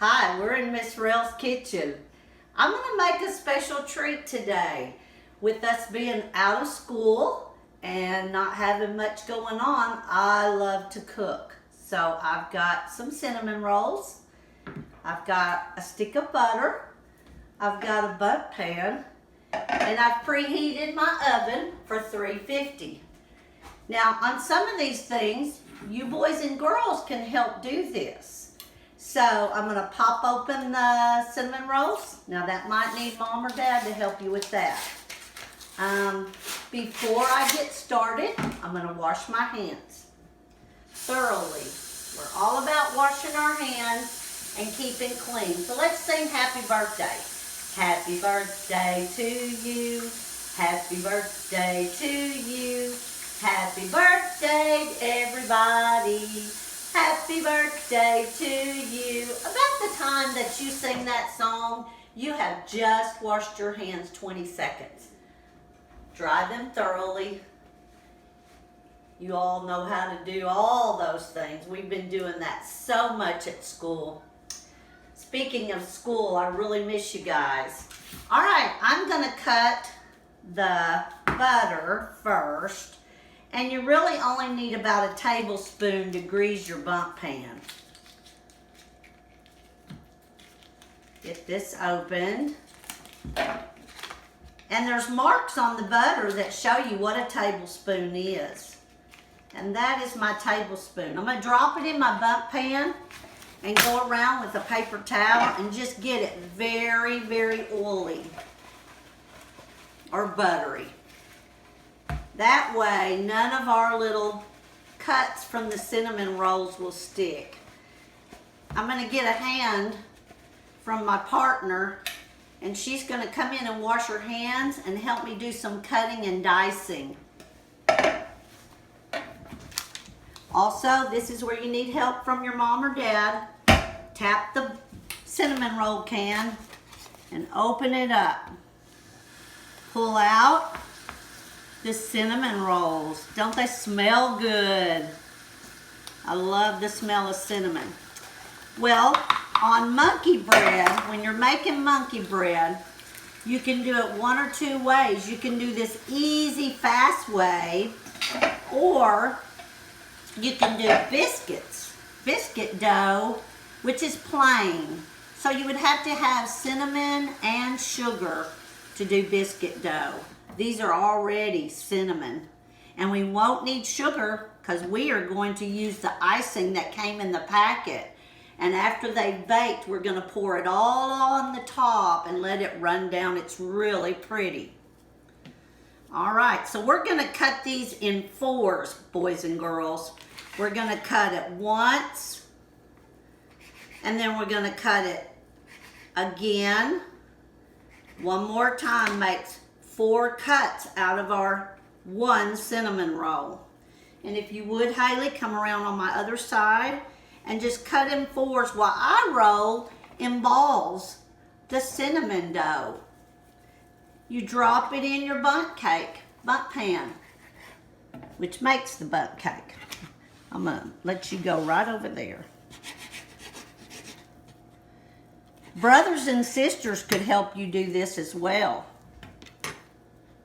Hi, we're in Miss Rell's kitchen. I'm going to make a special treat today. With us being out of school and not having much going on, I love to cook. So I've got some cinnamon rolls. I've got a stick of butter. I've got a butt pan. And I've preheated my oven for 350. Now, on some of these things, you boys and girls can help do this. So I'm going to pop open the cinnamon rolls. Now that might need mom or dad to help you with that. Before I get started, I'm going to wash my hands thoroughly. We're all about washing our hands and keeping clean. So let's sing happy birthday. Happy birthday to you. Happy birthday to you. Happy birthday, everybody. Happy birthday to you. About the time that you sing that song, you have just washed your hands 20 seconds. Dry them thoroughly. You all know how to do all those things. We've been doing that so much at school. Speaking of school, I really miss you guys. All right, I'm gonna cut the butter first. And you really only need about a tablespoon to grease your bump pan. Get this opened. And there's marks on the butter that show you what a tablespoon is. And that is my tablespoon. I'm gonna drop it in my bump pan and go around with a paper towel and just get it very, very oily or buttery. That way, none of our little cuts from the cinnamon rolls will stick. I'm going to get a hand from my partner, and she's going to come in and wash her hands and help me do some cutting and dicing. Also, this is where you need help from your mom or dad. Tap the cinnamon roll can and open it up. Pull out the cinnamon rolls. Don't they smell good? I love the smell of cinnamon. Well, on monkey bread, when you're making monkey bread, you can do it one or two ways. You can do this easy, fast way, or you can do biscuit dough, which is plain. So you would have to have cinnamon and sugar to do biscuit dough. These are already cinnamon. And we won't need sugar because we are going to use the icing that came in the packet. And after they've baked, we're going to pour it all on the top and let it run down. It's really pretty. All right, so we're going to cut these in fours, boys and girls. We're going to cut it once, and then we're going to cut it again. One more time makes 4 cuts out of our 1 cinnamon roll. And if you would, Haley, come around on my other side and just cut in fours while I roll in balls the cinnamon dough. You drop it in your bundt pan, which makes the bundt cake. I'm gonna let you go right over there. Brothers and sisters could help you do this as well.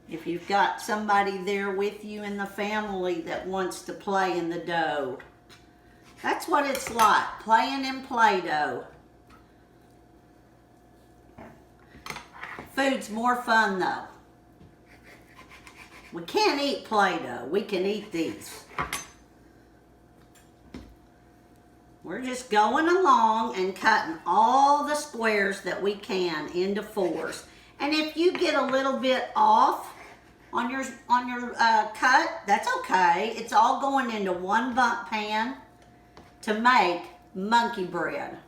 If you've got somebody there with you in the family that wants to play in the dough. That's what it's like, playing in Play-Doh. Food's more fun though. We can't eat Play-Doh, we can eat these. We're just going along and cutting all the squares that we can into fours. And if you get a little bit off on your cut, that's okay. It's all going into one bundt pan to make monkey bread.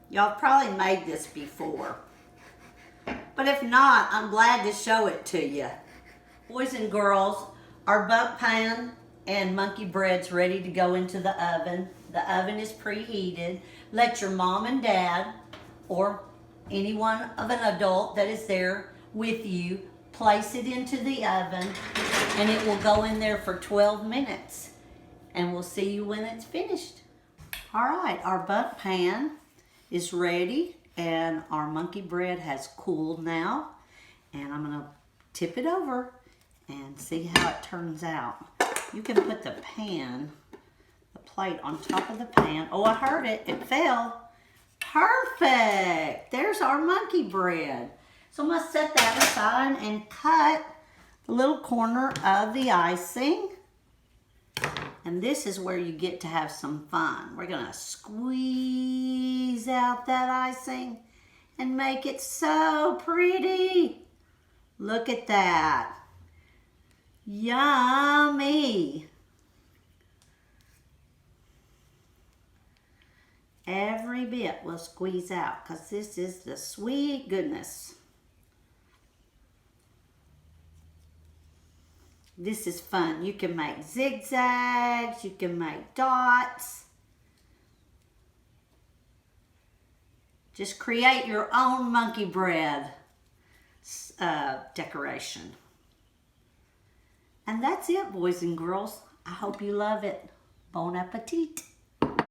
Y'all probably made this before. But if not, I'm glad to show it to you. Boys and girls, our bundt pan and monkey bread's ready to go into the oven. The oven is preheated. Let your mom and dad or anyone of an adult that is there with you place it into the oven, and it will go in there for 12 minutes. And we'll see you when it's finished. All right, our bundt pan is ready and our monkey bread has cooled now. And I'm gonna tip it over and see how it turns out. You can put the plate on top of the pan. Oh, I heard it, it fell. Perfect, there's our monkey bread. So I'm gonna set that aside and cut the little corner of the icing. And this is where you get to have some fun. We're gonna squeeze out that icing and make it so pretty. Look at that. Yummy. Every bit will squeeze out because this is the sweet goodness. This is fun. You can make zigzags, you can make dots. Just create your own monkey bread decoration. And that's it, boys and girls. I hope you love it. Bon appetit.